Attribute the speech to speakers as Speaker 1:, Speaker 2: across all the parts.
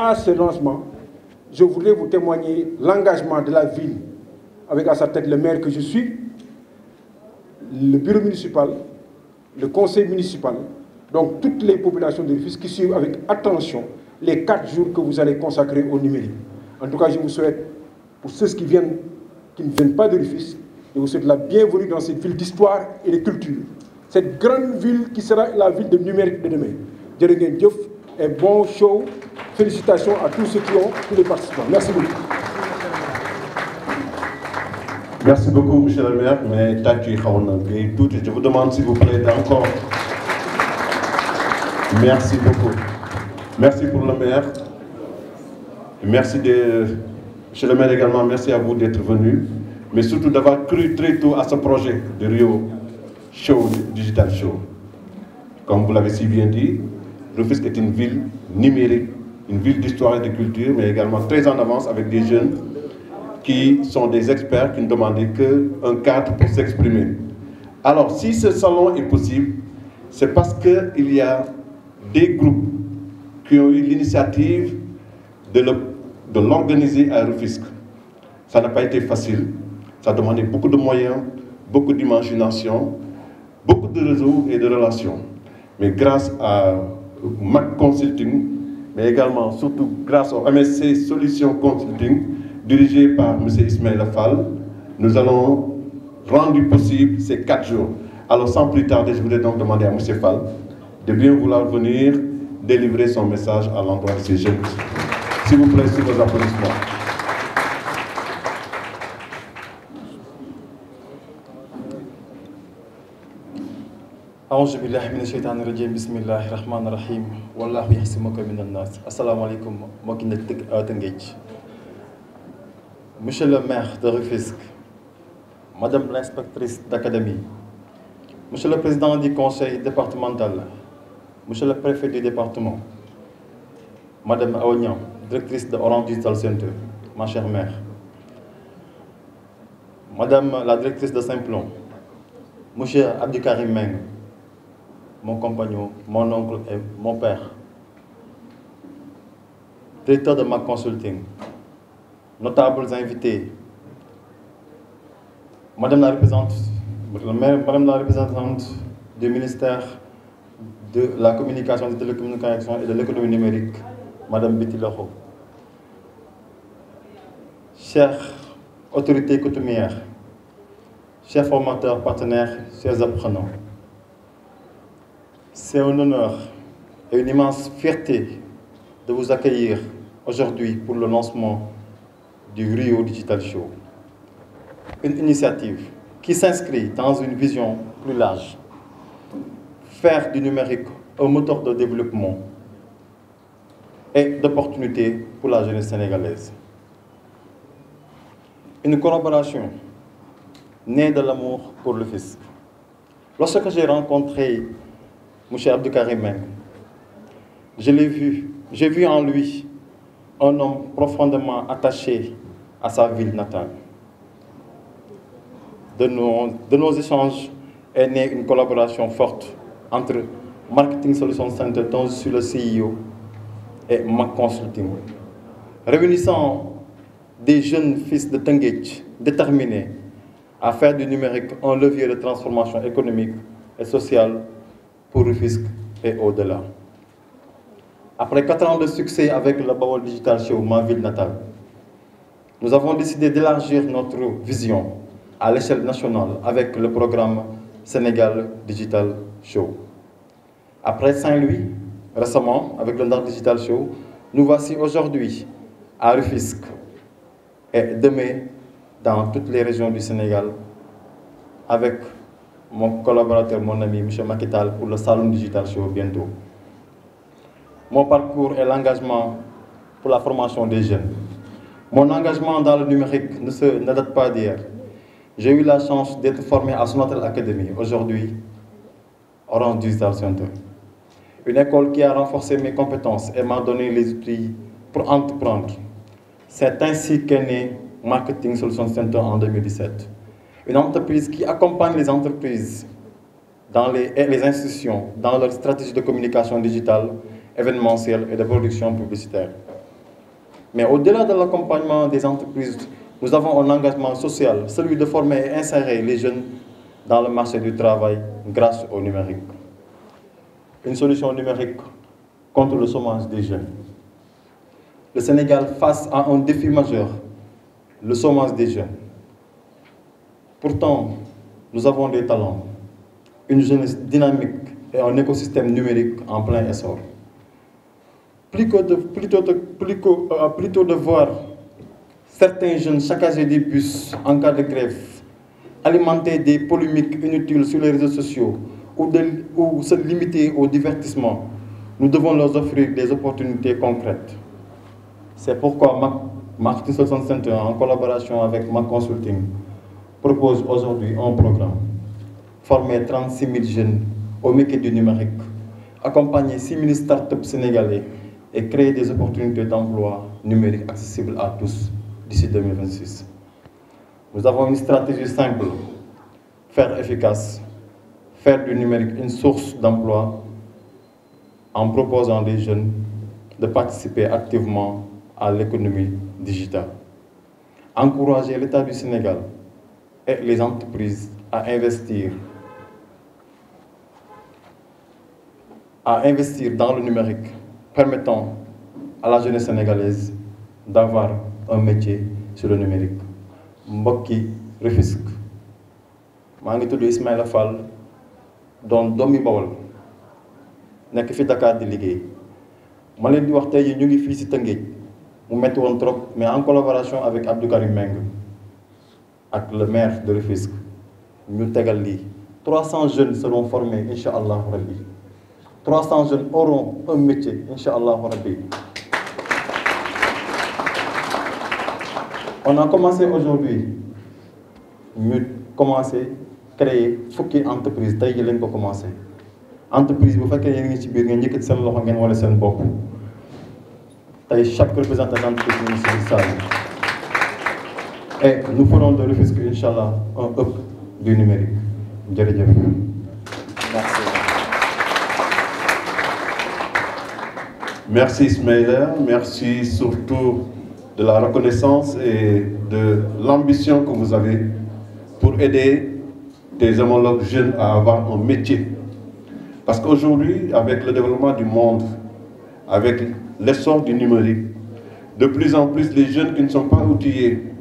Speaker 1: à ce lancement, je voudrais vous témoigner l'engagement de la ville, avec à sa tête le maire que je suis, le bureau municipal, le conseil municipal, donc toutes les populations de Rufisque qui suivent avec attention les 4 jours que vous allez consacrer au numérique. En tout cas, je vous souhaite, pour ceux qui ne viennent pas de Rufisque, je vous souhaite la bienvenue dans cette ville d'histoire et de culture. Cette grande ville qui sera la ville de numérique de demain. Jërë ngeen jëf et bon show. Félicitations à tous ceux qui ont, tous les participants. Merci beaucoup.
Speaker 2: Merci beaucoup, monsieur le maire. Mais je vous demande s'il vous plaît encore. Merci beaucoup. Merci pour le maire. Merci monsieur le maire également, merci à vous d'être venu. Mais surtout d'avoir cru très tôt à ce projet de Rio Show, Digital Show. Comme vous l'avez si bien dit, Rufisque est une ville numérique, une ville d'histoire et de culture, mais également très en avance avec des jeunes qui sont des experts qui ne demandaient qu'un cadre pour s'exprimer. Alors, si ce salon est possible, c'est parce qu'il y a des groupes qui ont eu l'initiative de l'organiser à Rufisque. Ça n'a pas été facile, ça a demandé beaucoup de moyens, beaucoup d'imagination, beaucoup de réseaux et de relations. Mais grâce à Mac Consulting, mais également, surtout grâce au MSC Solutions Consulting, dirigé par M. Ismaël Fall, nous allons rendre possible ces 4 jours. Alors sans plus tarder, je voudrais donc demander à M. Fall de bien vouloir venir délivrer son message à l'endroit de ces jeunes. S'il vous plaît, sur vos applaudissements.
Speaker 3: A'udhu billahi minash shaitanir rajim. Bismillahir rahmanir rahim. Wallahu yahsimuka minan nas. Assalamu alaikum, mbokki Tëngéej. Monsieur le maire de Rufisque, Madame l'inspectrice d'académie, Monsieur le président du conseil départemental, Monsieur le préfet du département, Madame Aounian, directrice de Orange Digital Center, ma chère mère, Madame la directrice de Simplon, Monsieur Abdikarim Meng, mon compagnon, mon oncle et mon père, directeur de Mac Consulting, notables invités, Madame la représentante du ministère de la communication, des télécommunications et de l'économie numérique, Madame Biti Loho, chères autorités coutumières, chers formateurs, partenaires, chers apprenants, c'est un honneur et une immense fierté de vous accueillir aujourd'hui pour le lancement du Rio Digital Show. Une initiative qui s'inscrit dans une vision plus large. Faire du numérique un moteur de développement et d'opportunités pour la jeunesse sénégalaise. Une collaboration née de l'amour pour le fisc. Lorsque j'ai rencontré M. Abdikarim Meng, j'ai vu en lui un homme profondément attaché à sa ville natale. De nos échanges est née une collaboration forte entre Marketing Solutions Center, dont je suis le CEO, et Mac Consulting, réunissant des jeunes fils de Tëngéej déterminés à faire du numérique un levier de transformation économique et sociale pour Rufisque et au-delà. Après 4 ans de succès avec le Bawol Digital Show, ma ville natale, nous avons décidé d'élargir notre vision à l'échelle nationale avec le programme Sénégal Digital Show. Après Saint-Louis, récemment, avec le Ndar Digital Show, nous voici aujourd'hui à Rufisque et demain dans toutes les régions du Sénégal avec mon collaborateur, mon ami, M. Makital, pour le Salon Digital Show bientôt. Mon parcours et l'engagement pour la formation des jeunes. Mon engagement dans le numérique ne date pas d'hier. J'ai eu la chance d'être formé à Sonatel Academy, aujourd'hui Orange Digital Center. Une école qui a renforcé mes compétences et m'a donné les outils pour entreprendre. C'est ainsi qu'est né Marketing Solutions Center en 2017. Une entreprise qui accompagne les entreprises et les institutions dans leur stratégie de communication digitale, événementielle et de production publicitaire. Mais au-delà de l'accompagnement des entreprises, nous avons un engagement social, celui de former et insérer les jeunes dans le marché du travail grâce au numérique. Une solution numérique contre le chômage des jeunes. Le Sénégal face à un défi majeur, le chômage des jeunes. Pourtant, nous avons des talents, une jeunesse dynamique et un écosystème numérique en plein essor. Plutôt de voir certains jeunes saccager des bus en cas de grève, alimenter des polémiques inutiles sur les réseaux sociaux ou se limiter au divertissement, nous devons leur offrir des opportunités concrètes. C'est pourquoi Marketing Solutions Center, en collaboration avec Mac Consulting, propose aujourd'hui un programme. Former 36 000 jeunes au métier du numérique, accompagner 6 000 startups sénégalais et créer des opportunités d'emploi numériques accessibles à tous d'ici 2026. Nous avons une stratégie simple, faire efficace, faire du numérique une source d'emploi en proposant aux jeunes de participer activement à l'économie digitale. Encourager l'État du Sénégal et les entreprises à investir dans le numérique, permettant à la jeunesse sénégalaise d'avoir un métier sur le numérique. Mbokki Rufisque maa ngi tudd Ismaïla Fall doon doomi Bawol nekk fi Dakar di liggéey ma leen di wax tey ñu ngi fii ci Tëngéej mu metti woon trop mais en collaboration avec Abdou Karim Meng ak le maire de Rufisque ñu tegal lii 300 jeunes seront formés inch'Allah rabbi 300 jeunes auront un métier inch'Allah rabbi. On a commencé aujourd'hui ñu commencé créer fukki entreprise tey jii lañ ko commencé entreprise bu fekkee yéen ngi ci biir ngeen njëkkati seen loxo ngeen wala seen bopp tey chaque représentant d'entreprise ñu ngi ci salle et nous ferons de Rufisque inchallah un hub du numérique jërëjëf.
Speaker 2: Merci. Merci Ismaïla, merci surtout de la reconnaissance et de l'ambition que vous avez pour aider des homologues jeunes à avoir un métier. Parce qu'aujourd'hui, avec le développement du monde, avec l'essor du numérique, de plus en plus les jeunes qui ne sont pas outillés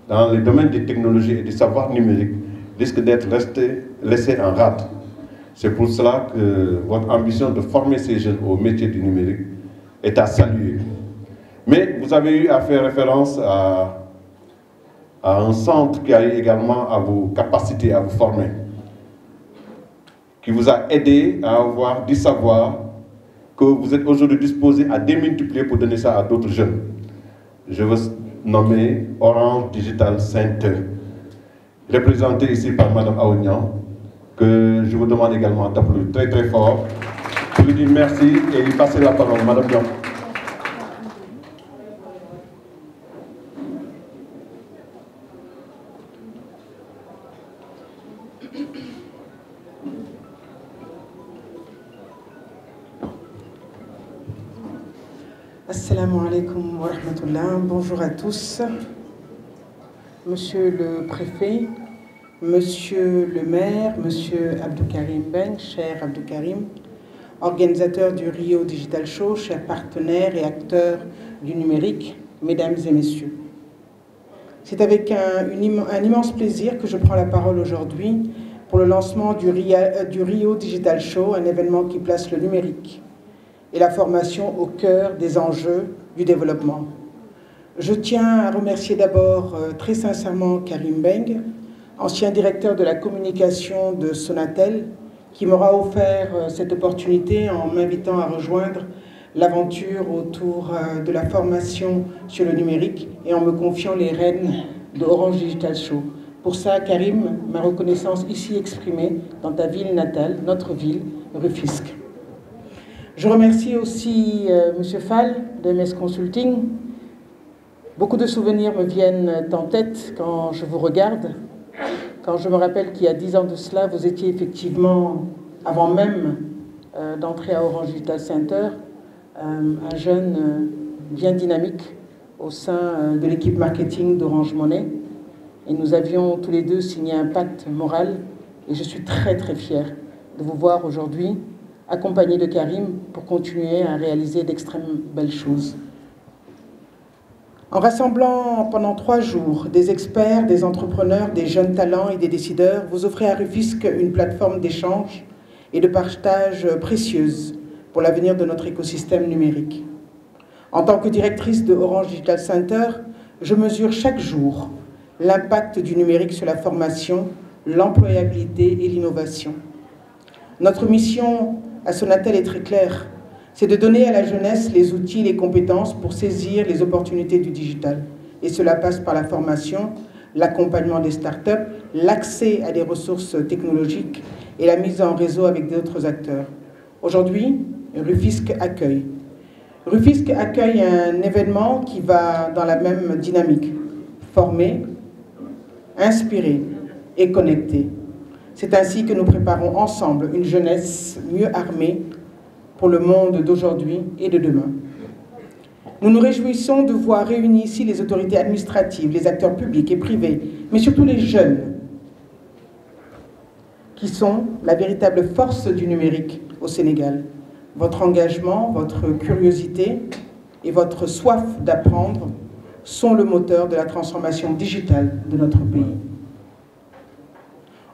Speaker 2: dans les domaines des technologies et du savoir numérique risquent d'être laissés en rade. C'est pour cela que votre ambition de former ces jeunes au métier du numérique est à saluer. Mais vous avez eu à faire référence à un centre qui a eu également à vos capacités à vous former, qui vous a aidé à avoir du savoir que vous êtes aujourd'hui disposé à démultiplier pour donner ça à d'autres jeunes. Je veux nommer Orange Digital Center, représenté ici par Madame Aounian, que je vous demande également d'applaudir très très fort, pour lui dire merci et lui passer la parole. Madame Dion.
Speaker 4: Assalamu alaikum wa rahmatullah. Bonjour à tous. Monsieur le préfet, monsieur le maire, monsieur Abdou Karim Meng, cher Abdou Karim, organisateur du Rio Digital Show, chers partenaires et acteurs du numérique, mesdames et messieurs. C'est avec un immense plaisir que je prends la parole aujourd'hui pour le lancement du Rio Digital Show, un événement qui place le numérique et la formation au cœur des enjeux du développement. Je tiens à remercier d'abord très sincèrement Karim Meng, ancien directeur de la communication de Sonatel, qui m'aura offert cette opportunité en m'invitant à rejoindre l'aventure autour de la formation sur le numérique et en me confiant les rênes de Orange Digital Show. Pour ça, Karim, ma reconnaissance ici exprimée dans ta ville natale, notre ville, Rufisque. Je remercie aussi M. Fall de MS Consulting. Beaucoup de souvenirs me viennent en tête quand je vous regarde, quand je me rappelle qu'il y a 10 ans de cela, vous étiez effectivement, avant même d'entrer à Orange Digital Center, un jeune bien dynamique, au sein de l'équipe marketing d'Orange Money. Et nous avions tous les deux signé un pacte moral. Et je suis très très fière de vous voir aujourd'hui accompagné de Karim pour continuer à réaliser d'extrêmement belles choses. En rassemblant pendant 3 jours des experts, des entrepreneurs, des jeunes talents et des décideurs, vous offrez à Rufisque une plateforme d'échange et de partage précieuse pour l'avenir de notre écosystème numérique. En tant que directrice de Orange Digital Center, je mesure chaque jour l'impact du numérique sur la formation, l'employabilité et l'innovation. Notre mission à Sonatel est très claire. C'est de donner à la jeunesse les outils et les compétences pour saisir les opportunités du digital. Et cela passe par la formation, l'accompagnement des startups, l'accès à des ressources technologiques et la mise en réseau avec d'autres acteurs. Aujourd'hui, Rufisque accueille. Rufisque accueille un événement qui va dans la même dynamique. Former, inspirer et connecter. C'est ainsi que nous préparons ensemble une jeunesse mieux armée pour le monde d'aujourd'hui et de demain. Nous nous réjouissons de voir réunis ici les autorités administratives, les acteurs publics et privés, mais surtout les jeunes, qui sont la véritable force du numérique au Sénégal. Votre engagement, votre curiosité et votre soif d'apprendre sont le moteur de la transformation digitale de notre pays.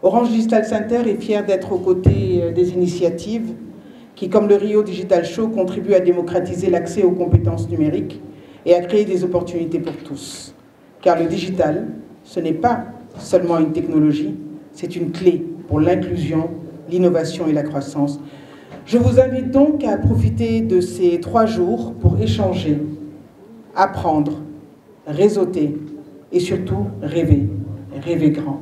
Speaker 4: Orange Digital Center est fier d'être aux côtés des initiatives qui, comme le Rio Digital Show, contribuent à démocratiser l'accès aux compétences numériques et à créer des opportunités pour tous. Car le digital, ce n'est pas seulement une technologie, c'est une clé pour l'inclusion, l'innovation et la croissance. Je vous invite donc à profiter de ces 3 jours pour échanger, apprendre, réseauter et surtout rêver, rêver grand.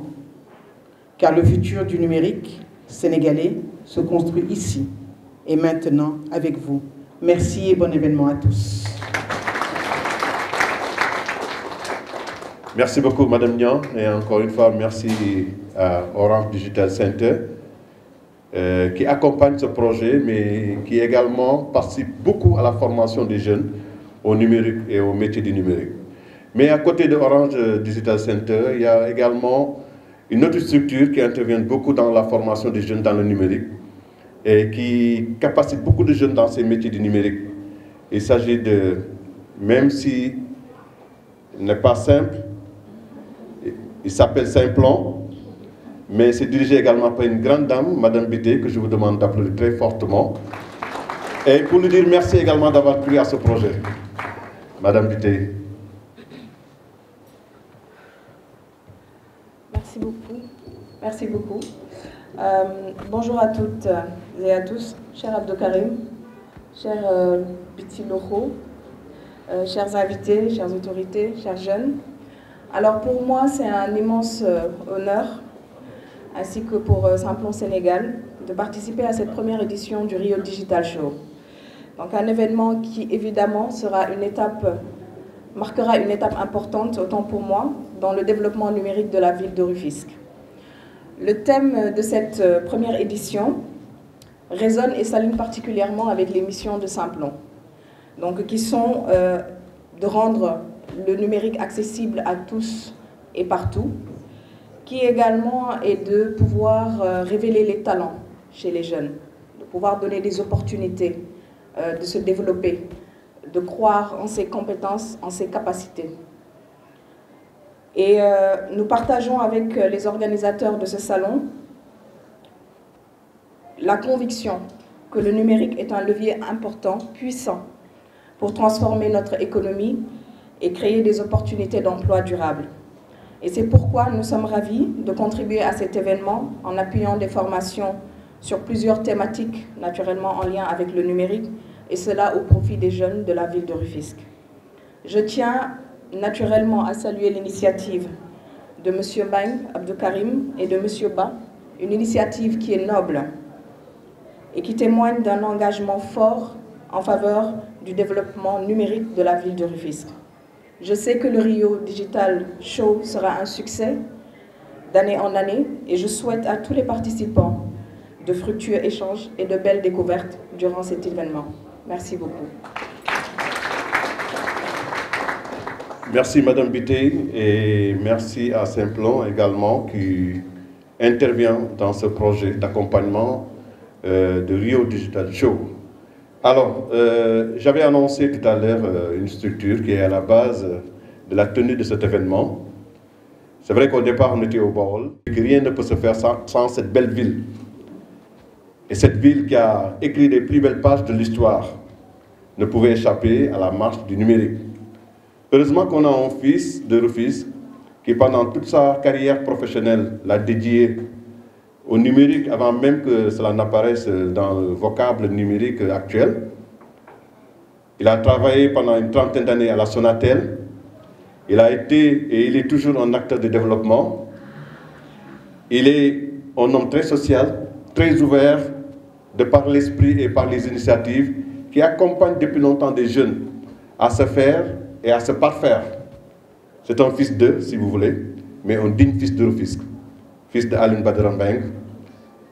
Speaker 4: Car le futur du numérique sénégalais se construit ici et maintenant avec vous. Merci et bon événement à tous.
Speaker 2: Merci beaucoup, Madame Niang. Et encore une fois, merci à Orange Digital Center qui accompagne ce projet, mais qui également participe beaucoup à la formation des jeunes au numérique et au métier du numérique. Mais à côté de Orange Digital Center, il y a également une autre structure qui intervient beaucoup dans la formation des jeunes dans le numérique et qui capacite beaucoup de jeunes dans ces métiers du numérique. Il s'agit de, même si il n'est pas simple, il s'appelle Simplon, mais c'est dirigé également par une grande dame, Madame Bité, que je vous demande d'applaudir très fortement. Et pour lui dire merci également d'avoir cru à ce projet. Madame Bité.
Speaker 5: Merci beaucoup. Merci beaucoup. Bonjour à toutes et à tous, cher Abdou Karim, cher Biti Loro, chers invités, chères autorités, chers jeunes. Alors pour moi, c'est un immense honneur, ainsi que pour Simplon Sénégal, de participer à cette première édition du Rio Digital Show. Donc un événement qui évidemment marquera une étape importante, autant pour moi, dans le développement numérique de la ville de Rufisque. Le thème de cette première édition résonne et s'aligne particulièrement avec les missions de Simplon, donc qui sont de rendre le numérique accessible à tous et partout, qui également est de pouvoir révéler les talents chez les jeunes, de pouvoir donner des opportunités, de se développer, de croire en ses compétences, en ses capacités. Et nous partageons avec les organisateurs de ce salon la conviction que le numérique est un levier important, puissant, pour transformer notre économie et créer des opportunités d'emploi durables. Et c'est pourquoi nous sommes ravis de contribuer à cet événement en appuyant des formations sur plusieurs thématiques, naturellement en lien avec le numérique, et cela au profit des jeunes de la ville de Rufisque. Je tiens naturellement à saluer l'initiative de M. Mbang, Abdou Karim et de M. Ba, une initiative qui est noble et qui témoigne d'un engagement fort en faveur du développement numérique de la ville de Rufisque. Je sais que le Rio Digital Show sera un succès d'année en année et je souhaite à tous les participants de fructueux échanges et de belles découvertes durant cet événement. Merci beaucoup.
Speaker 2: Merci Madame Biteye et merci à Simplon également qui intervient dans ce projet d'accompagnement de Rio Digital Show. Alors, j'avais annoncé tout à l'heure une structure qui est à la base de la tenue de cet événement. C'est vrai qu'au départ, on était au Baol, et que rien ne peut se faire sans cette belle ville. Et cette ville qui a écrit les plus belles pages de l'histoire ne pouvait échapper à la marche du numérique. Heureusement qu'on a un fils de Rufisque qui, pendant toute sa carrière professionnelle, l'a dédié au numérique avant même que cela n'apparaisse dans le vocable numérique actuel. Il a travaillé pendant une trentaine d'années à la Sonatel. Il a été et il est toujours un acteur de développement. Il est un homme très social, très ouvert, de par l'esprit et par les initiatives, qui accompagne depuis longtemps des jeunes à se faire et à se parfaire. C'est un fils d'eux, si vous voulez, mais un digne fils de Rufisque, fils de Alioune Badara Mbengue,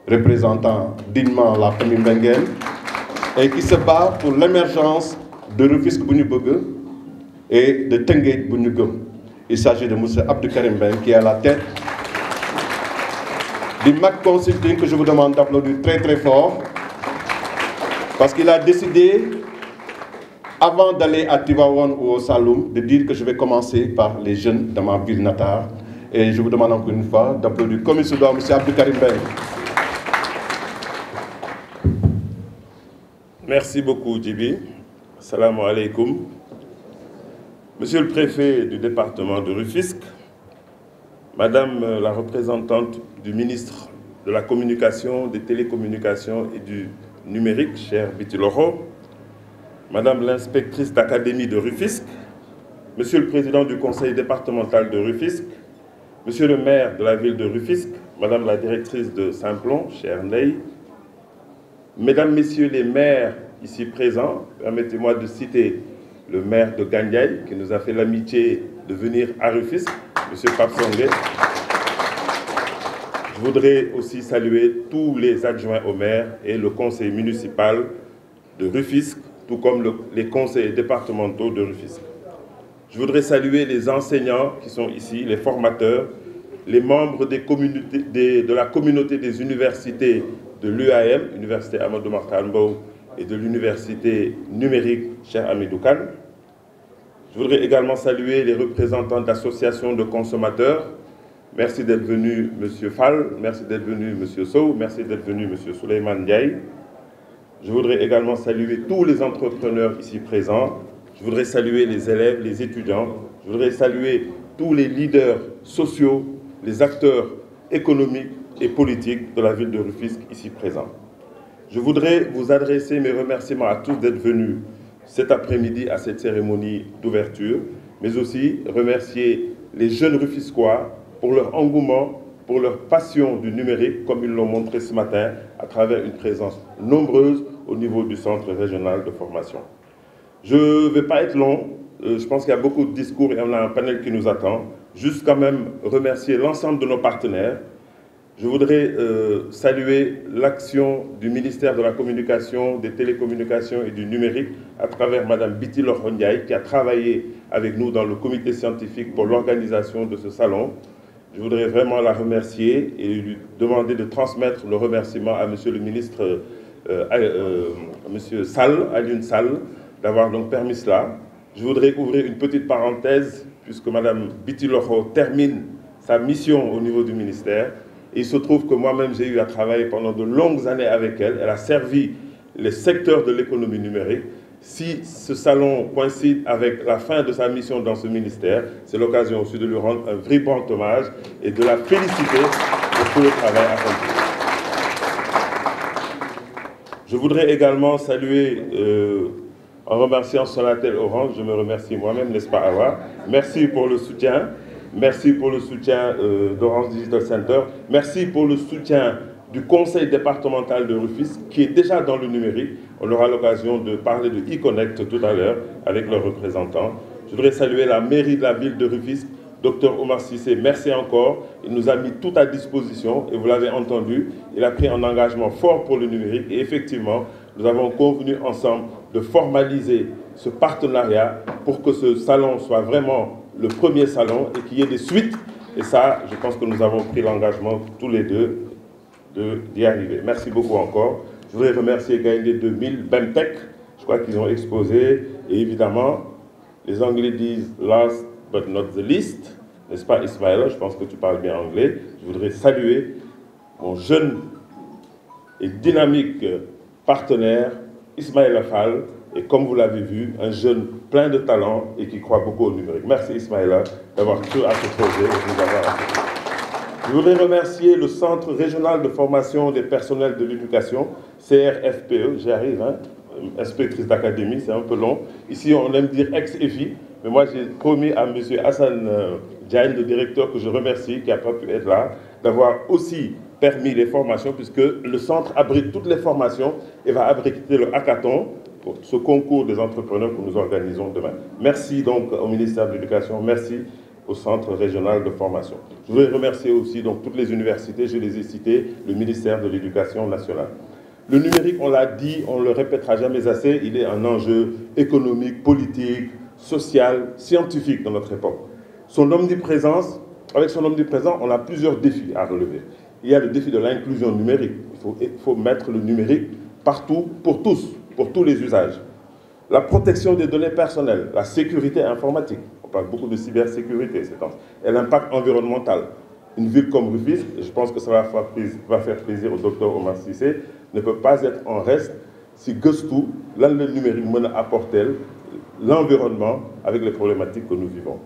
Speaker 2: représentant dignement la famille Mbenguène, et qui se bat pour l'émergence de Rufisque bu ñu bëgg et de Tëngéej bu ñu gëm. Il s'agit de M. Abdou Karim Mbengue qui est à la tête du MAC Consulting que je vous demande d'applaudir très très fort, parce qu'il a décidé, avant d'aller à Tivaouane ou au Saloum, de dire que je vais commencer par les jeunes de ma ville natale. Et je vous demande encore une fois d'applaudir comme il se doit M. Abdou Karim Mbengue.
Speaker 6: Merci beaucoup, Djibi. Assalamu alaikum. Monsieur le préfet du département de Rufisque, Madame la représentante du ministre de la Communication, des Télécommunications et du Numérique, chère Biti Loro, Madame l'inspectrice d'académie de Rufisque, Monsieur le président du conseil départemental de Rufisque, Monsieur le maire de la ville de Rufisque, Madame la directrice de Simplon, chère Ndeye, Mesdames, Messieurs les maires ici présents, permettez-moi de citer le maire de Gandiaye qui nous a fait l'amitié de venir à Rufisque, Monsieur Pape Songué. Je voudrais aussi saluer tous les adjoints au maire et le conseil municipal de Rufisque, tout comme les conseils départementaux de Rufisque. Je voudrais saluer les enseignants qui sont ici, les formateurs, les membres de la communauté des universités de l'UAM, Université Amadou Mahtar Mbow, et de l'université numérique Cheikh Hamidou Kane. Je voudrais également saluer les représentants d'associations de consommateurs. Merci d'être venu, M. Fall, merci d'être venu, M. Sow, merci d'être venu, M. Souleymane Ndiaye. Je voudrais également saluer tous les entrepreneurs ici présents. Je voudrais saluer les élèves, les étudiants. Je voudrais saluer tous les leaders sociaux, les acteurs économiques et politiques de la ville de Rufisque ici présents. Je voudrais vous adresser mes remerciements à tous d'être venus cet après-midi à cette cérémonie d'ouverture, mais aussi remercier les jeunes Rufisquois pour leur engouement, pour leur passion du numérique, comme ils l'ont montré ce matin, à travers une présence nombreuse au niveau du centre régional de formation. Je ne vais pas être long, je pense qu'il y a beaucoup de discours et on a un panel qui nous attend. Juste quand même remercier l'ensemble de nos partenaires. Je voudrais saluer l'action du ministère de la Communication, des Télécommunications et du Numérique à travers Mme Biti Loro Ndiaye qui a travaillé avec nous dans le comité scientifique pour l'organisation de ce salon. Je voudrais vraiment la remercier et lui demander de transmettre le remerciement à Monsieur le ministre Monsieur Sall, Alioune Sall, d'avoir donc permis cela. Je voudrais ouvrir une petite parenthèse puisque Mme Biti Loro termine sa mission au niveau du ministère. Et il se trouve que moi-même, j'ai eu à travailler pendant de longues années avec elle. Elle a servi les secteurs de l'économie numérique. Si ce salon coïncide avec la fin de sa mission dans ce ministère, c'est l'occasion aussi de lui rendre un vibrant hommage et de la féliciter pour tout le travail accompli. Je voudrais également saluer, en remerciant Sonatel Orange, je me remercie moi-même, n'est-ce pas Awa? Merci pour le soutien. Merci pour le soutien d'Orange Digital Center. Merci pour le soutien du conseil départemental de Rufisque qui est déjà dans le numérique. On aura l'occasion de parler de e-Connect tout à l'heure avec leurs représentants. Je voudrais saluer la mairie de la ville de Rufisque, Dr Omar Cissé. Merci encore. Il nous a mis tout à disposition et vous l'avez entendu. Il a pris un engagement fort pour le numérique et effectivement, nous avons convenu ensemble de formaliser ce partenariat pour que ce salon soit vraiment le premier salon et qu'il y ait des suites. Et ça, je pense que nous avons pris l'engagement tous les deux d'y arriver. Merci beaucoup encore. Je voudrais remercier Gaïndé 2000, Bemtech, je crois qu'ils ont exposé. Et évidemment, les Anglais disent « last but not the least », n'est-ce pas Ismaël? Je pense que tu parles bien anglais. Je voudrais saluer mon jeune et dynamique partenaire, Ismaël Fall, et comme vous l'avez vu, un jeune plein de talent et qui croit beaucoup au numérique. Merci Ismaël d'avoir cru à ce projet et de nous avoir appelé. Je voudrais remercier le Centre régional de formation des personnels de l'éducation, CRFPE, j'y arrive, hein, inspectrice d'académie, c'est un peu long. Ici, on aime dire ex-EFI, mais moi j'ai promis à M. Hassan Diagne, le directeur que je remercie, qui n'a pas pu être là, d'avoir aussi permis les formations, puisque le centre abrite toutes les formations et va abriter le hackathon pour ce concours des entrepreneurs que nous organisons demain. Merci donc au ministère de l'Éducation, merci au Centre régional de formation. Je voudrais remercier aussi donc toutes les universités, je les ai citées, le ministère de l'Éducation nationale. Le numérique, on l'a dit, on ne le répétera jamais assez, il est un enjeu économique, politique, social, scientifique dans notre époque. Son omniprésence, avec son omniprésence, on a plusieurs défis à relever. Il y a le défi de l'inclusion numérique. Il faut mettre le numérique partout, pour tous les usages. La protection des données personnelles, la sécurité informatique. On parle beaucoup de cybersécurité ces temps. Et l'impact environnemental. Une ville comme Rufisque, et je pense que ça va faire plaisir au docteur Omar Cissé, ne peut pas être en reste si gëstu lan le numérique mën a apporter l'environnement avec les problématiques que nous vivons.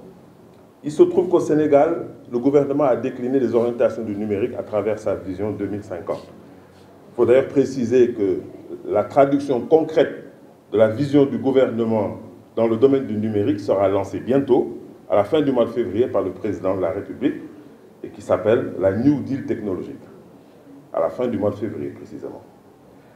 Speaker 6: Il se trouve qu'au Sénégal, le gouvernement a décliné les orientations du numérique à travers sa vision 2050. Il faut d'ailleurs préciser que la traduction concrète de la vision du gouvernement dans le domaine du numérique sera lancée bientôt, à la fin du mois de février, par le président de la République, et qui s'appelle la New Deal technologique, à la fin du mois de février précisément.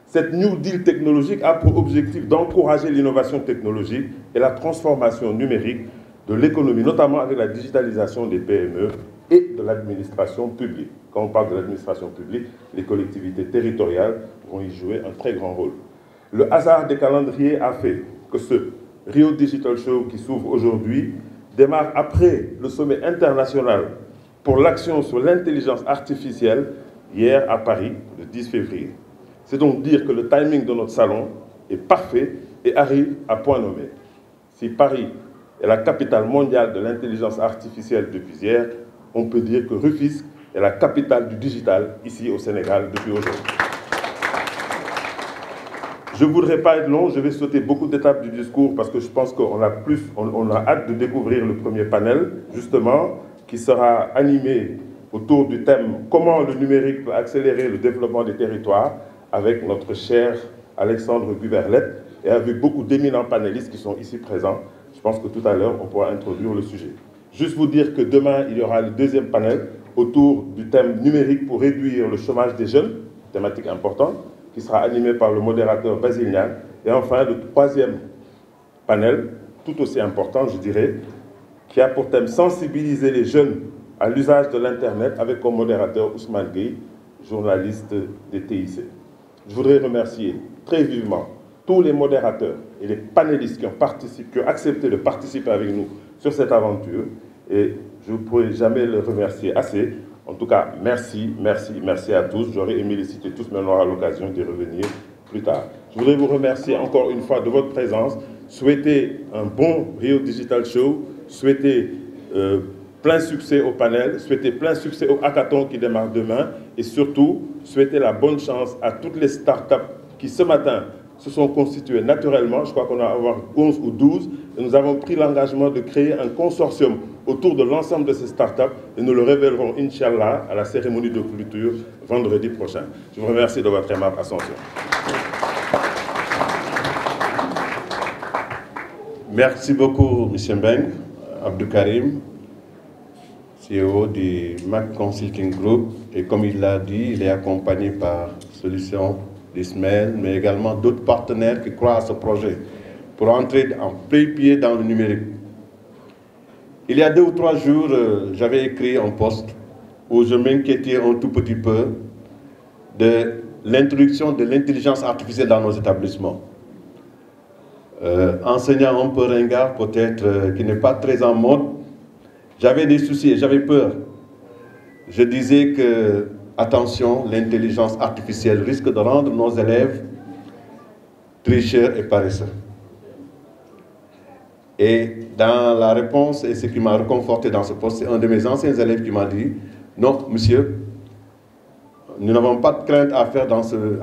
Speaker 6: Cette New Deal technologique a pour objectif d'encourager l'innovation technologique et la transformation numérique de l'économie, notamment avec la digitalisation des PME et de l'administration publique. Quand on parle de l'administration publique, les collectivités territoriales vont y jouer un très grand rôle. Le hasard des calendriers a fait que ce Rio Digital Show qui s'ouvre aujourd'hui démarre après le sommet international pour l'action sur l'intelligence artificielle hier à Paris, le 10 février. C'est donc dire que le timing de notre salon est parfait et arrive à point nommé. Si Paris est la capitale mondiale de l'intelligence artificielle depuis hier, on peut dire que Rufisque est la capitale du digital ici au Sénégal depuis aujourd'hui. Je ne voudrais pas être long, je vais sauter beaucoup d'étapes du discours parce que je pense qu'on a hâte de découvrir le premier panel, justement, qui sera animé autour du thème « Comment le numérique peut accélérer le développement des territoires » avec notre cher Alexandre Guberlet et avec beaucoup d'éminents panélistes qui sont ici présents. Je pense que tout à l'heure, on pourra introduire le sujet. Juste vous dire que demain, il y aura le deuxième panel autour du thème numérique pour réduire le chômage des jeunes, thématique importante, qui sera animé par le modérateur Basile Niang. Et enfin, le troisième panel, tout aussi important, je dirais, qui a pour thème sensibiliser les jeunes à l'usage de l'Internet avec comme modérateur Ousmane Gueye, journaliste des TIC. Je voudrais remercier très vivement tous les modérateurs et les panélistes qui ont accepté de participer avec nous sur cette aventure. Et je ne pourrai jamais les remercier assez. En tout cas, merci, merci, merci à tous. J'aurais aimé les citer tous, mais on aura l'occasion d'y revenir plus tard. Je voudrais vous remercier encore une fois de votre présence, souhaiter un bon Rio Digital Show, souhaiter plein succès au panel, souhaiter plein succès au hackathon qui démarre demain et surtout souhaiter la bonne chance à toutes les startups qui ce matin se sont constituées naturellement. Je crois qu'on va avoir 11 ou 12 et nous avons pris l'engagement de créer un consortium autour de l'ensemble de ces startups et nous le révélerons, Inch'Allah, à la cérémonie de clôture vendredi prochain. Je vous remercie de votre aimable attention.
Speaker 2: Merci beaucoup, M. Mbeng, Abdou Karim, CEO du MAC Consulting Group. Et comme il l'a dit, il est accompagné par Solutions d'Ismaël, mais également d'autres partenaires qui croient à ce projet pour entrer en plein pied dans le numérique. Il y a 2 ou 3 jours, j'avais écrit un post où je m'inquiétais un tout petit peu de l'introduction de l'intelligence artificielle dans nos établissements. Enseignant un peu ringard, peut-être, qui n'est pas très en mode, j'avais des soucis et j'avais peur. Je disais que, attention, l'intelligence artificielle risque de rendre nos élèves tricheurs et paresseux. Et dans la réponse, et ce qui m'a réconforté dans ce poste, c'est un de mes anciens élèves qui m'a dit « Non, monsieur, nous n'avons pas de crainte à faire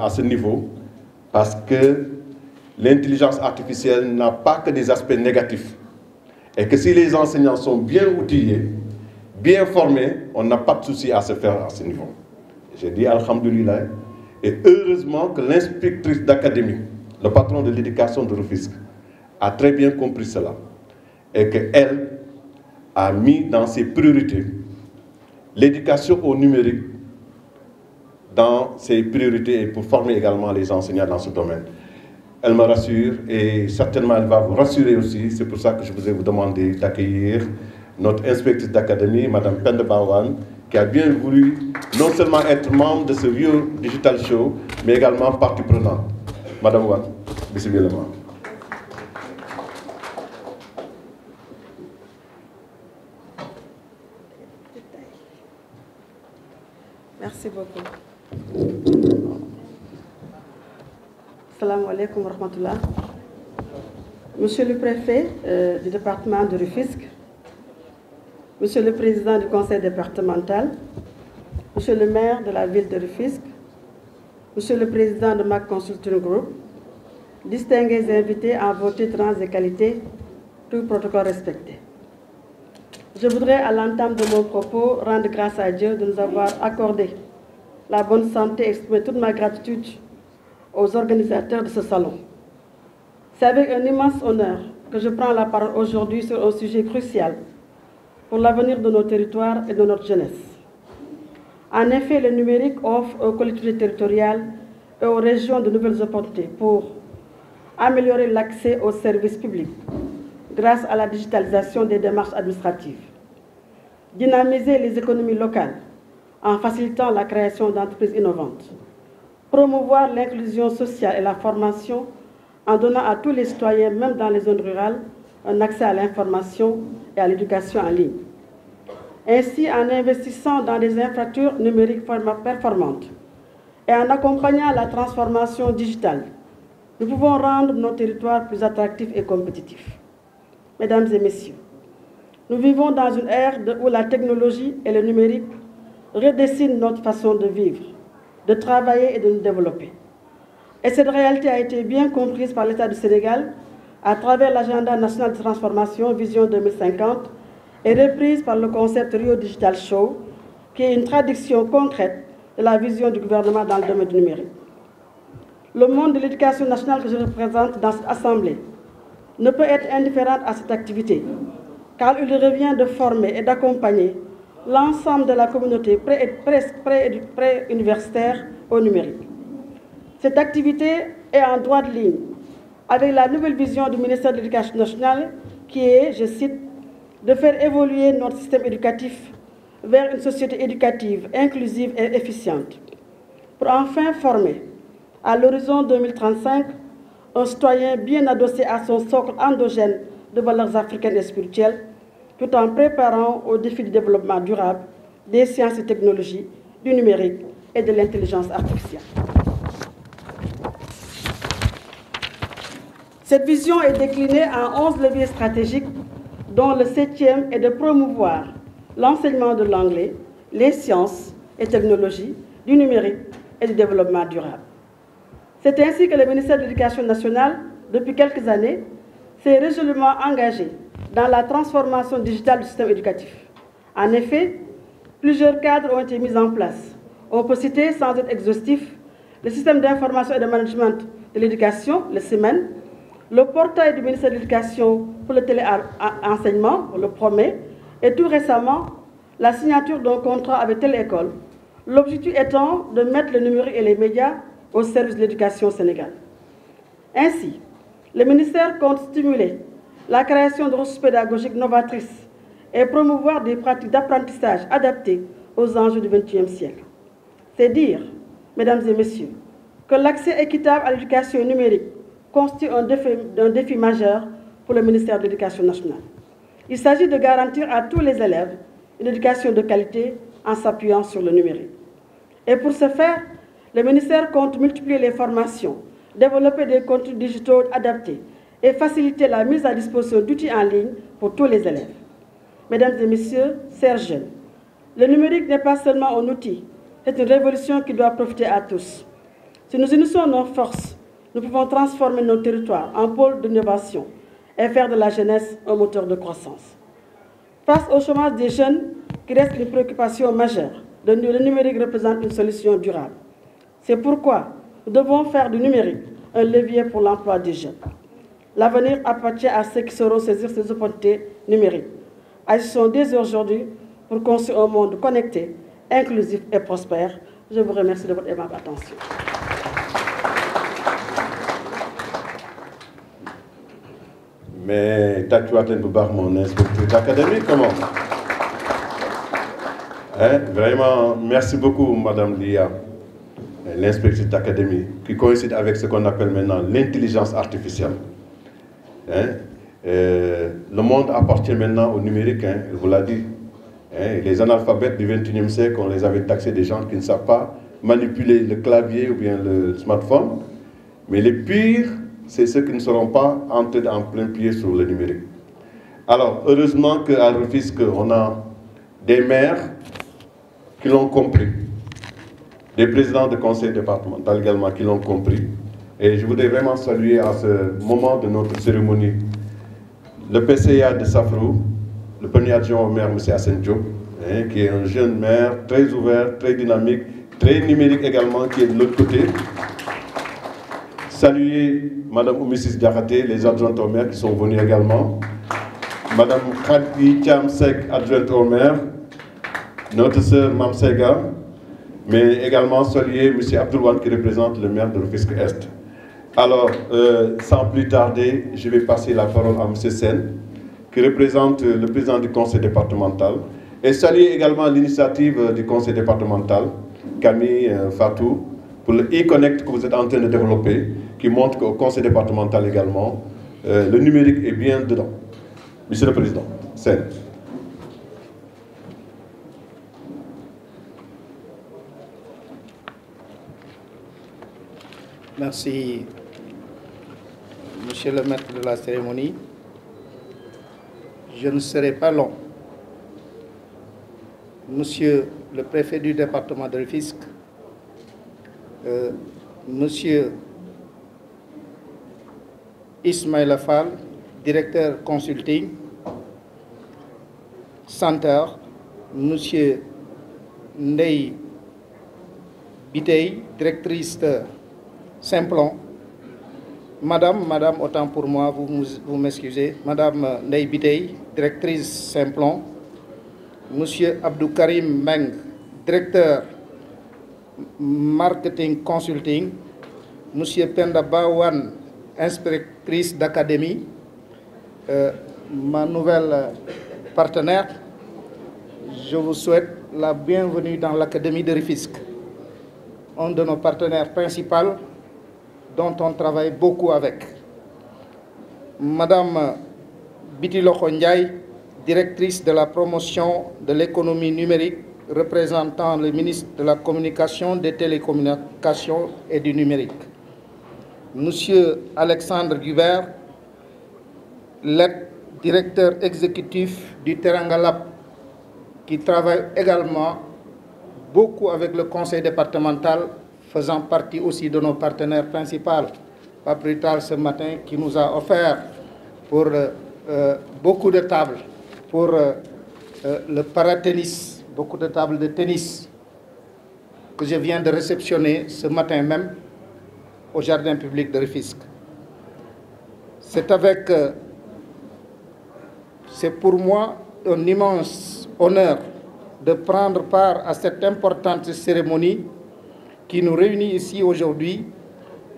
Speaker 2: à ce niveau parce que l'intelligence artificielle n'a pas que des aspects négatifs. Et que si les enseignants sont bien outillés, bien formés, on n'a pas de souci à se faire à ce niveau. » J'ai dit « Alhamdoulilah ». Et heureusement que l'inspectrice d'académie, le patron de l'éducation de Rufisque, a très bien compris cela et qu'elle a mis dans ses priorités l'éducation au numérique dans ses priorités et pour former également les enseignants dans ce domaine. Elle me rassure et certainement elle va vous rassurer aussi. C'est pour ça que je vous ai demandé d'accueillir notre inspectrice d'académie, Mme Penda Bawan, qui a bien voulu non seulement être membre de ce Rio Digital Show, mais également partie prenante. Madame Wan, bismillah.
Speaker 7: Merci beaucoup. Salam alaikum wa rahmatullah. Monsieur le préfet du département de Rufisque, Monsieur le président du conseil départemental, Monsieur le maire de la ville de Rufisque, Monsieur le président de MAC Consulting Group, distingués invités en vos titres, rangs et qualités, tout protocole respecté. Je voudrais, à l'entame de mon propos, rendre grâce à Dieu de nous avoir accordé la bonne santé et exprimer toute ma gratitude aux organisateurs de ce salon. C'est avec un immense honneur que je prends la parole aujourd'hui sur un sujet crucial pour l'avenir de nos territoires et de notre jeunesse. En effet, le numérique offre aux collectivités territoriales et aux régions de nouvelles opportunités pour améliorer l'accès aux services publics grâce à la digitalisation des démarches administratives, dynamiser les économies locales en facilitant la création d'entreprises innovantes, promouvoir l'inclusion sociale et la formation en donnant à tous les citoyens, même dans les zones rurales, un accès à l'information et à l'éducation en ligne. Ainsi, en investissant dans des infrastructures numériques performantes et en accompagnant la transformation digitale, nous pouvons rendre nos territoires plus attractifs et compétitifs. Mesdames et messieurs, nous vivons dans une ère où la technologie et le numérique redessinent notre façon de vivre, de travailler et de nous développer. Et cette réalité a été bien comprise par l'État du Sénégal à travers l'agenda national de transformation Vision 2050 et reprise par le concept Rio Digital Show, qui est une traduction concrète de la vision du gouvernement dans le domaine du numérique. Le monde de l'éducation nationale que je représente dans cette assemblée ne peut être indifférent à cette activité, car il revient de former et d'accompagner l'ensemble de la communauté pré-universitaire au numérique. Cette activité est en droite ligne avec la nouvelle vision du ministère de l'Éducation nationale qui est, je cite, de faire évoluer notre système éducatif vers une société éducative, inclusive et efficiente, pour enfin former, à l'horizon 2035, un citoyen bien adossé à son socle endogène de valeurs africaines et spirituelles, tout en préparant aux défis du développement durable, des sciences et technologies, du numérique et de l'intelligence artificielle. Cette vision est déclinée en 11 leviers stratégiques, dont le 7e est de promouvoir l'enseignement de l'anglais, les sciences et technologies, du numérique et du développement durable. C'est ainsi que le ministère de l'Éducation nationale, depuis quelques années, s'est résolument engagé dans la transformation digitale du système éducatif. En effet, plusieurs cadres ont été mis en place. On peut citer, sans être exhaustif, le système d'information et de management de l'éducation, le CIMEN, le portail du ministère de l'Éducation pour le téléenseignement, le PROME, et tout récemment, la signature d'un contrat avec Télé École, l'objectif étant de mettre le numérique et les médias au service de l'éducation au Sénégal. Ainsi, le ministère compte stimuler la création de ressources pédagogiques novatrices et promouvoir des pratiques d'apprentissage adaptées aux enjeux du XXIe siècle. C'est dire, mesdames et messieurs, que l'accès équitable à l'éducation numérique constitue un défi majeur pour le ministère de l'Éducation nationale. Il s'agit de garantir à tous les élèves une éducation de qualité en s'appuyant sur le numérique. Et pour ce faire, le ministère compte multiplier les formations, développer des contenus digitaux adaptés et faciliter la mise à disposition d'outils en ligne pour tous les élèves. Mesdames et messieurs, chers jeunes, le numérique n'est pas seulement un outil, c'est une révolution qui doit profiter à tous. Si nous unissons nos forces, nous pouvons transformer nos territoires en pôle d'innovation et faire de la jeunesse un moteur de croissance. Face au chômage des jeunes, qui reste une préoccupation majeure, le numérique représente une solution durable. C'est pourquoi nous devons faire du numérique un levier pour l'emploi des jeunes. L'avenir appartient à ceux qui sauront saisir ces opportunités numériques. Agissons dès aujourd'hui pour construire un monde connecté, inclusif et prospère. Je vous remercie de votre aimable attention.
Speaker 2: Mais Tatuaten Boubar, mon inspecteur d'académie, comment? Vraiment, merci beaucoup, Madame Lia, l'inspectrice d'académie, qui coïncide avec ce qu'on appelle maintenant l'intelligence artificielle. Le monde appartient maintenant au numérique, elle vous l'a dit. Les analphabètes du XXIe siècle, on les avait taxés des gens qui ne savent pas manipuler le clavier ou bien le smartphone. Mais les pires, c'est ceux qui ne seront pas entrés en plein pied sur le numérique. Alors, heureusement qu'à Rufisque, on a des maires qui l'ont compris, des présidents de conseil départemental également qui l'ont compris. Et je voudrais vraiment saluer à ce moment de notre cérémonie le PCA de Safrou, le premier adjoint au maire, M. Hassan Diop, qui est un jeune maire très ouvert, très dynamique, très numérique également, qui est de l'autre côté. Saluer Mme Oumissis Diakhaté, les adjointes au maire qui sont venus également. Mme Khadji Chamsek, adjointe au maire. Notre sœur Mamsega. Mais également saluer M. Abdoulouane qui représente le maire de Rufisque-Est. Alors, sans plus tarder, je vais passer la parole à M. Sen, qui représente le président du conseil départemental. Et saluer également l'initiative du conseil départemental, Camille Fatou, pour le e-Connect que vous êtes en train de développer, qui montre qu'au conseil départemental également, le numérique est bien dedans. Monsieur le Président, Sen.
Speaker 8: Merci, Monsieur le maître de la cérémonie. Je ne serai pas long. Monsieur le préfet du département de Rufisque, Monsieur Ismaïla Fall, directeur consulting, Center, Monsieur Ndei Bitey, directrice Simplon, Madame, autant pour moi, vous m'excusez, Madame Ndei Bitey, directrice Simplon, Monsieur Abdou Karim Meng, directeur marketing consulting, Monsieur Penda Bawan, inspectrice d'académie, ma nouvelle partenaire, je vous souhaite la bienvenue dans l'Académie de Rufisque, un de nos partenaires principaux dont on travaille beaucoup avec. Madame Bitilokho Ndiaye, directrice de la promotion de l'économie numérique, représentant le ministre de la Communication, des Télécommunications et du Numérique. Monsieur Alexandre Gubert, directeur exécutif du Teranga Lab, qui travaille également beaucoup avec le conseil départemental, faisant partie aussi de nos partenaires principaux. Pas plus tard ce matin, qui nous a offert pour beaucoup de tables, pour le paratennis, beaucoup de tables de tennis, que je viens de réceptionner ce matin même au jardin public de Rufisque. C'est pour moi un immense honneur de prendre part à cette importante cérémonie qui nous réunit ici aujourd'hui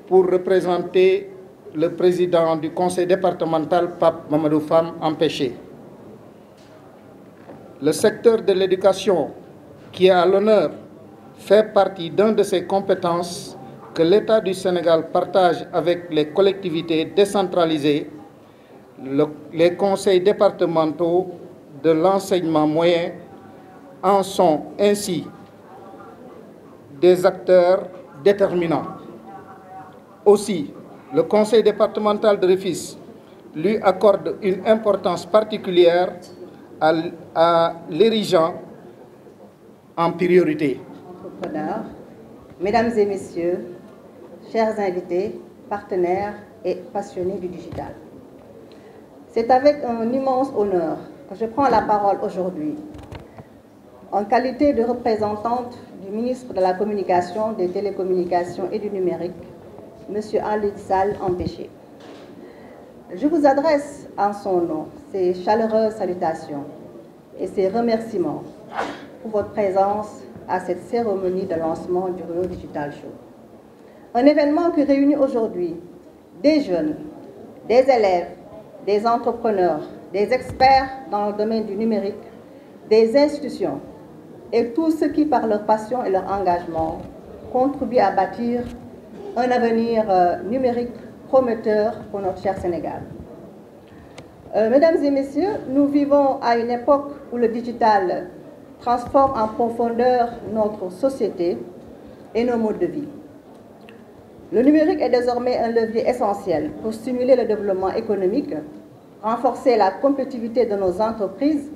Speaker 8: pour représenter le président du conseil départemental, Pape Mamadou Fam, empêché. Le secteur de l'éducation, qui est à l'honneur, fait partie d'une de ses compétences que l'État du Sénégal partage avec les collectivités décentralisées les conseils départementaux de l'enseignement moyen en sont ainsi des acteurs déterminants. Aussi, le conseil départemental de Rufisque lui accorde une importance particulière à l'érigeant en priorité.
Speaker 9: Entrepreneurs, mesdames et messieurs, chers invités, partenaires et passionnés du digital. C'est avec un immense honneur que je prends la parole aujourd'hui, en qualité de représentante du ministre de la Communication, des Télécommunications et du Numérique, M. Ali Sall empêché. Je vous adresse en son nom ces chaleureuses salutations et ces remerciements pour votre présence à cette cérémonie de lancement du Rio Digital Show. Un événement qui réunit aujourd'hui des jeunes, des élèves, des entrepreneurs, des experts dans le domaine du numérique, des institutions et tous ceux qui, par leur passion et leur engagement, contribuent à bâtir un avenir numérique prometteur pour notre cher Sénégal. Mesdames et messieurs, nous vivons à une époque où le digital transforme en profondeur notre société et nos modes de vie. Le numérique est désormais un levier essentiel pour stimuler le développement économique, renforcer la compétitivité de nos entreprises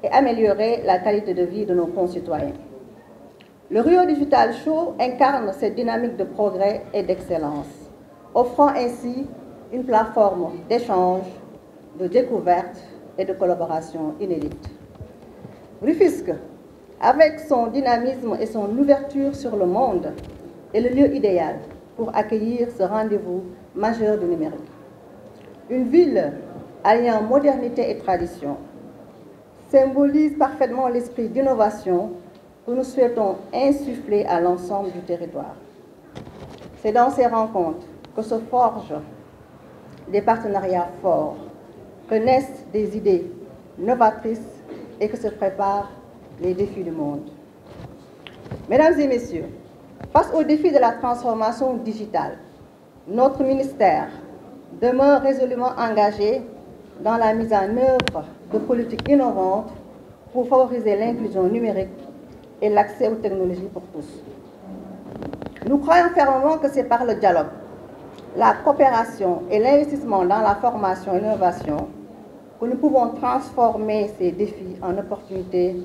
Speaker 9: et améliorer la qualité de vie de nos concitoyens. Le Rio Digital Show incarne cette dynamique de progrès et d'excellence, offrant ainsi une plateforme d'échange, de découverte et de collaboration inédite. Rufisque, avec son dynamisme et son ouverture sur le monde, est le lieu idéal pour accueillir ce rendez-vous majeur du numérique. Une ville alliant modernité et tradition symbolise parfaitement l'esprit d'innovation que nous souhaitons insuffler à l'ensemble du territoire. C'est dans ces rencontres que se forgent des partenariats forts, que naissent des idées novatrices et que se préparent les défis du monde. Mesdames et messieurs, face aux défis de la transformation digitale, notre ministère demeure résolument engagé dans la mise en œuvre de politiques innovantes pour favoriser l'inclusion numérique et l'accès aux technologies pour tous. Nous croyons fermement que c'est par le dialogue, la coopération et l'investissement dans la formation et l'innovation que nous pouvons transformer ces défis en opportunités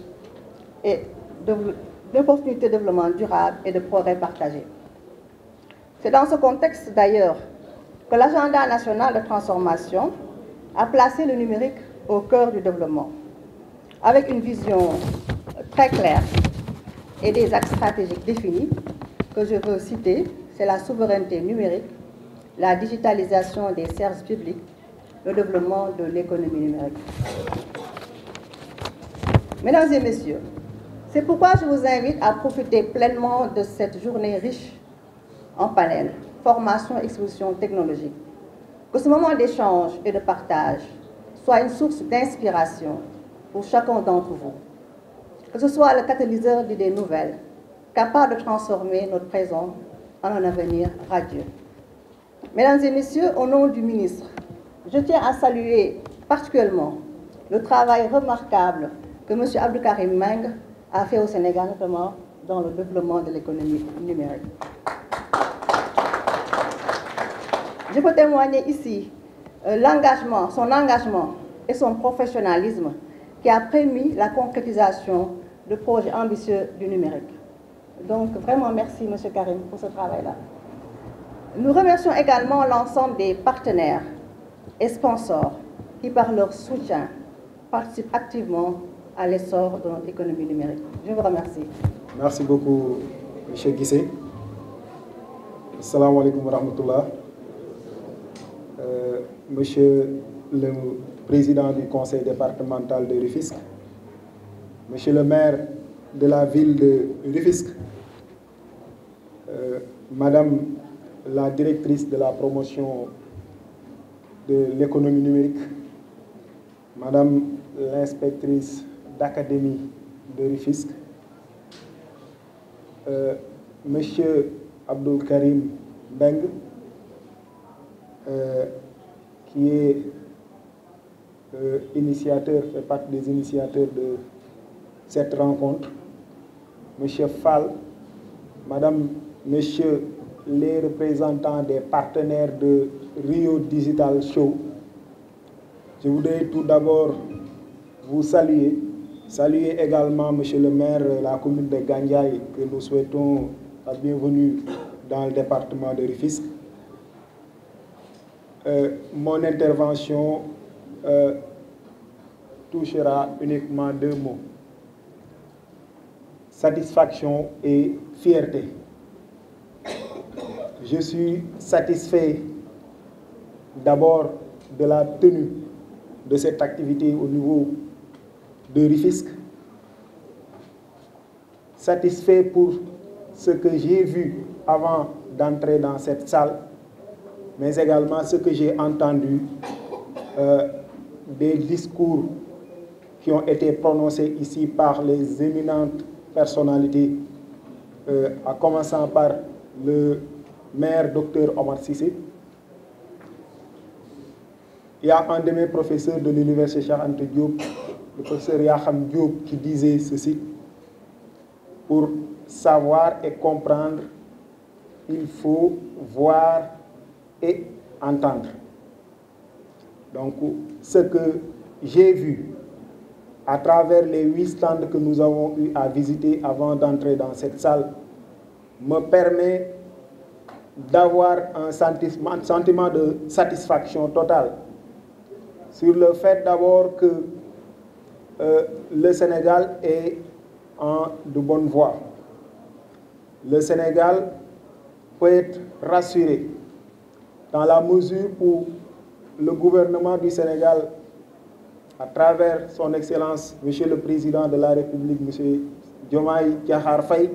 Speaker 9: de développement durable et de progrès partagé. C'est dans ce contexte d'ailleurs que l'agenda national de transformation a placé le numérique au cœur du développement, avec une vision très claire et des axes stratégiques définis que je veux citer, c'est la souveraineté numérique, la digitalisation des services publics, le développement de l'économie numérique. Mesdames et messieurs, c'est pourquoi je vous invite à profiter pleinement de cette journée riche en panel, formation et exposition technologique. Que ce moment d'échange et de partage soit une source d'inspiration pour chacun d'entre vous. Que ce soit le catalyseur d'idées nouvelles, capable de transformer notre présent en un avenir radieux. Mesdames et messieurs, au nom du ministre, je tiens à saluer particulièrement le travail remarquable que M. Abdou Karim Mbengue a fait au Sénégal, notamment dans le développement de l'économie numérique. Je peux témoigner ici son engagement et son professionnalisme qui a permis la concrétisation de projets ambitieux du numérique. Donc vraiment merci M. Karim pour ce travail-là. Nous remercions également l'ensemble des partenaires et sponsors qui, par leur soutien, participent activement à l'essor de notre économie numérique. Je vous remercie.
Speaker 1: Merci beaucoup, M. Guissé. Assalamu alaikum wa rahmatullah. Monsieur le président du conseil départemental de Rufisque, monsieur le maire de la ville de Rufisque, madame la directrice de la promotion de l'économie numérique, madame l'inspectrice d'académie de Rufisque, monsieur Abdou Karim Mbengue, qui est
Speaker 10: fait partie des initiateurs de cette rencontre. Monsieur Fall, Madame, Messieurs les représentants des partenaires de Rio Digital Show, je voudrais tout d'abord vous saluer également Monsieur le maire de la commune de Gandiaye, que nous souhaitons la bienvenue dans le département de Rufisque. Mon intervention touchera uniquement 2 mots: satisfaction et fierté. Je suis satisfait d'abord de la tenue de cette activité au niveau de Rufisque, satisfait pour ce que j'ai vu avant d'entrer dans cette salle, mais également ce que j'ai entendu des discours qui ont été prononcés ici par les éminentes personnalités, en commençant par le maire Dr Omar Cissé. Il y a un de mes professeurs de l'université Cheikh Anta Diop, le professeur Yakham Diop, qui disait ceci: pour savoir et comprendre, il faut voir et entendre. Donc, ce que j'ai vu à travers les 8 stands que nous avons eu à visiter avant d'entrer dans cette salle me permet d'avoir un sentiment de satisfaction totale sur le fait d'abord que le Sénégal est en de bonne voie. Le Sénégal peut être rassuré dans la mesure où le gouvernement du Sénégal, à travers son Excellence, Monsieur le Président de la République, Monsieur Diomaye Diakhar Faye,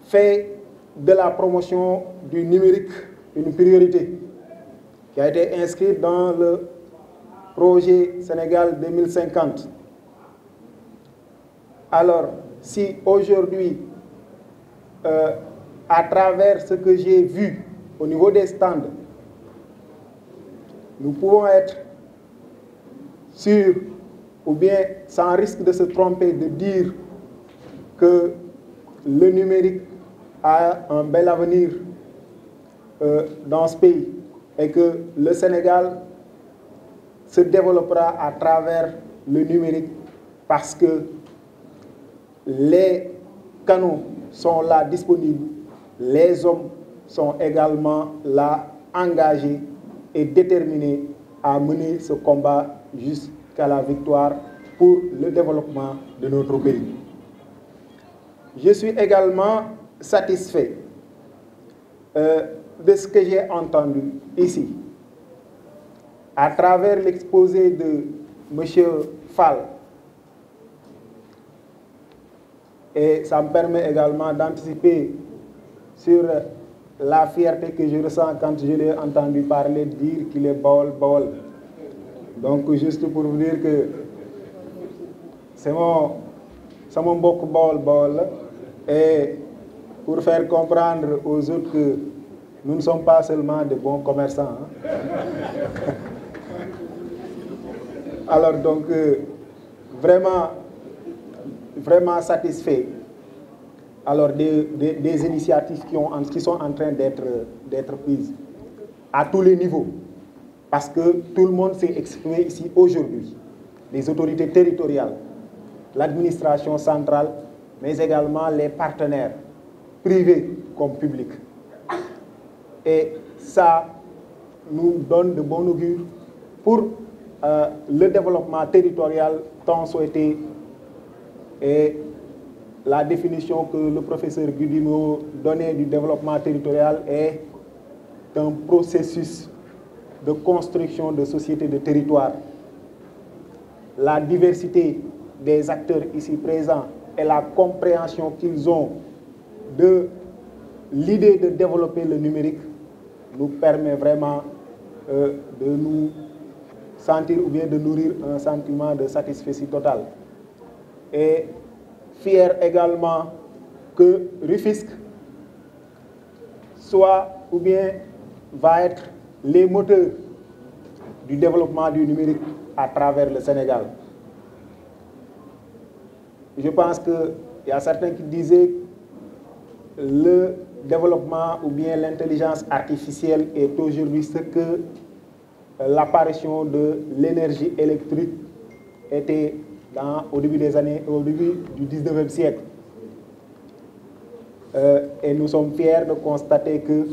Speaker 10: fait de la promotion du numérique une priorité qui a été inscrite dans le projet Sénégal 2050. Alors, si aujourd'hui, à travers ce que j'ai vu au niveau des stands, nous pouvons être sûrs, ou bien sans risque de se tromper, de dire que le numérique a un bel avenir dans ce pays et que le Sénégal se développera à travers le numérique parce que les canaux sont là disponibles, les hommes sont également là engagés et déterminés à mener ce combat jusqu'à la victoire pour le développement de notre pays. Je suis également satisfait de ce que j'ai entendu ici à travers l'exposé de M. Fall. Et ça me permet également d'anticiper sur la fierté que je ressens quand je l'ai entendu parler, dire qu'il est Baol. Donc, juste pour vous dire que c'est mon bok Baol. Et pour faire comprendre aux autres que nous ne sommes pas seulement de bons commerçants. Alors donc, vraiment satisfait alors des initiatives qui sont en train d'être prises à tous les niveaux. Parce que tout le monde s'est exprimé ici aujourd'hui. Les autorités territoriales, l'administration centrale, mais également les partenaires, privés comme publics. Et ça nous donne de bon augure pour le développement territorial tant souhaité. Et la définition que le professeur Gudimo donnait du développement territorial est un processus de construction de sociétés de territoire. La diversité des acteurs ici présents et la compréhension qu'ils ont de l'idée de développer le numérique nous permet vraiment de nous sentir ou bien de nourrir un sentiment de satisfaction totale. Et fier également que Rufisque soit ou bien va être les moteurs du développement du numérique à travers le Sénégal. Je pense qu'il y a certains qui disaient que le développement ou bien l'intelligence artificielle est aujourd'hui ce que l'apparition de l'énergie électrique était au début du 19e siècle. Et nous sommes fiers de constater que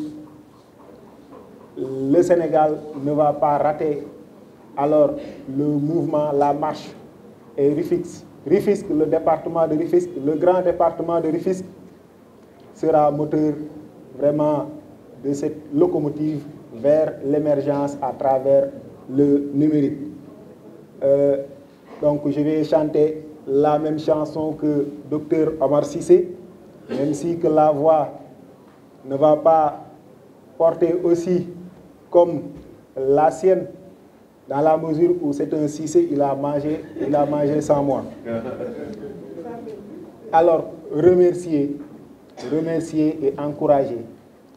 Speaker 10: le Sénégal ne va pas rater alors le mouvement, la marche et Rufisque, le département de Rufisque, le grand département de Rufisque sera moteur vraiment de cette locomotive vers l'émergence à travers le numérique. Donc je vais chanter la même chanson que Dr Omar Cissé, même si que la voix ne va pas porter aussi comme la sienne, dans la mesure où c'est un Cissé, il a mangé sans moi. Alors, remercier et encourager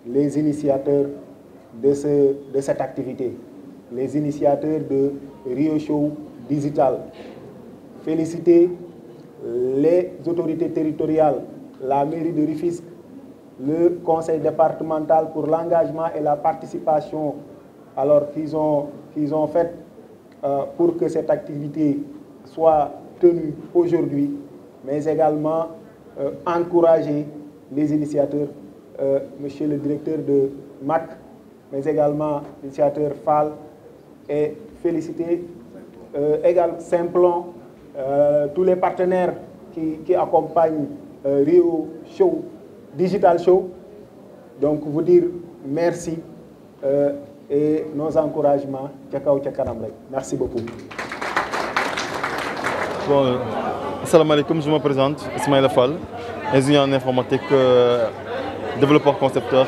Speaker 10: les initiateurs de cette activité, les initiateurs de Rio Show Digital. Féliciter les autorités territoriales, la mairie de Rufisque, le conseil départemental pour l'engagement et la participation alors qu'ils ont fait pour que cette activité soit tenue aujourd'hui, mais également encourager les initiateurs, monsieur le directeur de MAC, mais également l'initiateur FAL, et féliciter également Simplon, tous les partenaires qui accompagnent Rio Show, Digital Show. Donc vous dire merci et nos encouragements. Merci beaucoup.
Speaker 3: Bon, salam alaikum, je me présente, Ismaël Fall, ingénieur en informatique, développeur concepteur,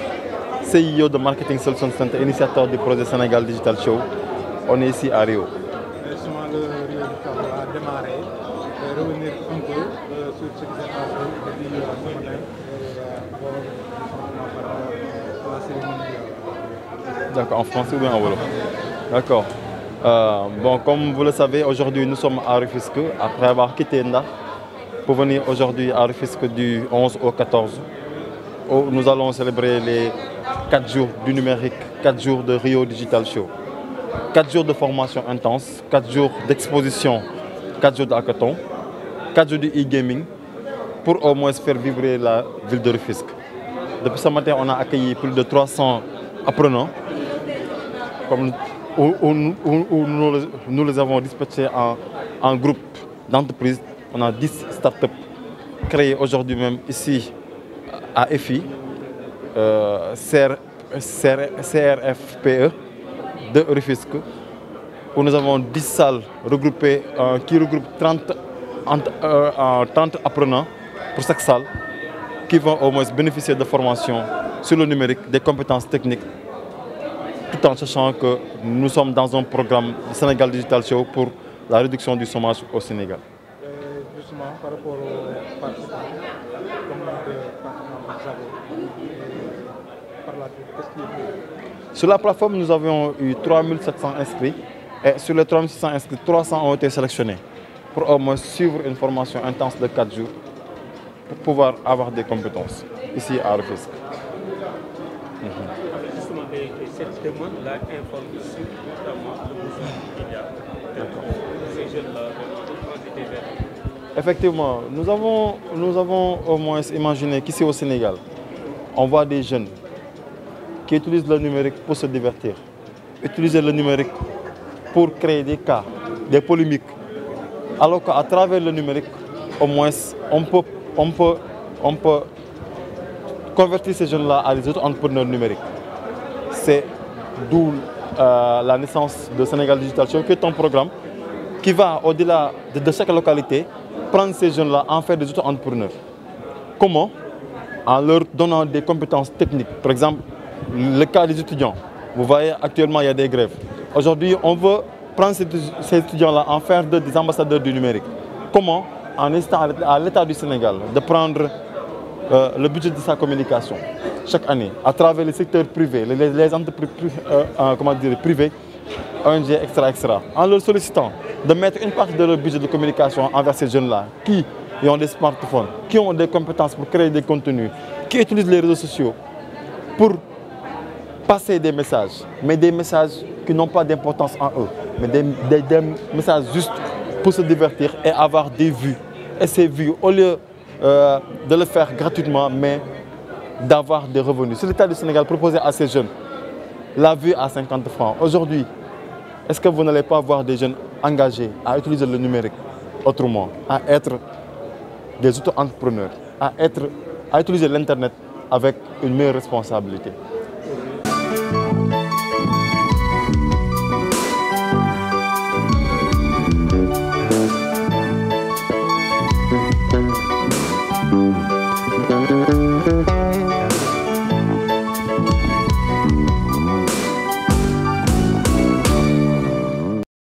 Speaker 3: CIO de Marketing Solutions Center, initiateur du projet Sénégal Digital Show. On est ici à Rio.
Speaker 11: Justement, le Rio a démarré. Revenir un peu sur ce qui s'est passé depuis ce matin pour la cérémonie.
Speaker 3: D'accord, en français ou bien en wolof? D'accord. Bon, comme vous le savez, aujourd'hui nous sommes à Rufisque, après avoir quitté Ndar, pour venir aujourd'hui à Rufisque du 11 au 14, où nous allons célébrer les 4 jours du numérique, 4 jours de Rio Digital Show. 4 jours de formation intense, 4 jours d'exposition, 4 jours d'hackathon, 4 jours de e-gaming, pour au moins faire vibrer la ville de Rufisque. Depuis ce matin, on a accueilli plus de 300 apprenants, où nous les avons dispatchés en groupe d'entreprises. On a 10 startups créées aujourd'hui même ici à EFI, CRFPE de Rufisque, où nous avons 10 salles regroupées qui regroupent 30 apprenants pour chaque salle, qui vont au moins bénéficier de formations sur le numérique, des compétences techniques, tout en sachant que nous sommes dans un programme du Sénégal Digital Show pour la réduction du chômage au Sénégal.
Speaker 11: Justement, par rapport aux participants, combien de participants vous avez par la suite, qu'est-ce qui est fait?
Speaker 3: Sur la plateforme, nous avions eu 3700 inscrits et sur les 3600 inscrits, 300 ont été sélectionnés pour au moins suivre une formation intense de 4 jours pour pouvoir avoir des compétences ici à Rufisque.
Speaker 12: Justement, cette demande-là informe sur notamment le besoin qu'il y a de ces jeunes-là pour transiter vers.
Speaker 3: Effectivement, nous avons au moins imaginé qu'ici au Sénégal, on voit des jeunes qui utilisent le numérique pour se divertir, utiliser le numérique pour créer des cas, des polémiques, alors qu'à travers le numérique, au moins, on peut convertir ces jeunes-là à des autres entrepreneurs numériques. C'est d'où la naissance de Sénégal Digital Show, qui est un programme qui va au-delà de chaque localité, prendre ces jeunes-là en faire des autres entrepreneurs. Comment? En leur donnant des compétences techniques. Par exemple, le cas des étudiants. Vous voyez, actuellement, il y a des grèves. Aujourd'hui, on veut prendre ces étudiants-là en faire des ambassadeurs du numérique. Comment? En insistant à l'État du Sénégal de prendre le budget de sa communication chaque année à travers les secteurs privés, les entreprises privées, ONG, etc., en leur sollicitant de mettre une partie de leur budget de communication envers ces jeunes-là, qui ont des smartphones, qui ont des compétences pour créer des contenus, qui utilisent les réseaux sociaux pour passer des messages, mais des messages qui n'ont pas d'importance en eux, mais des messages juste pour se divertir et avoir des vues. Et ces vues, au lieu de le faire gratuitement, mais d'avoir des revenus. Si l'État du Sénégal proposait à ces jeunes la vue à 50 francs, aujourd'hui, est-ce que vous n'allez pas voir des jeunes engagés à utiliser le numérique autrement, à être des auto-entrepreneurs, à utiliser l'Internet avec une meilleure responsabilité?
Speaker 13: Thank you.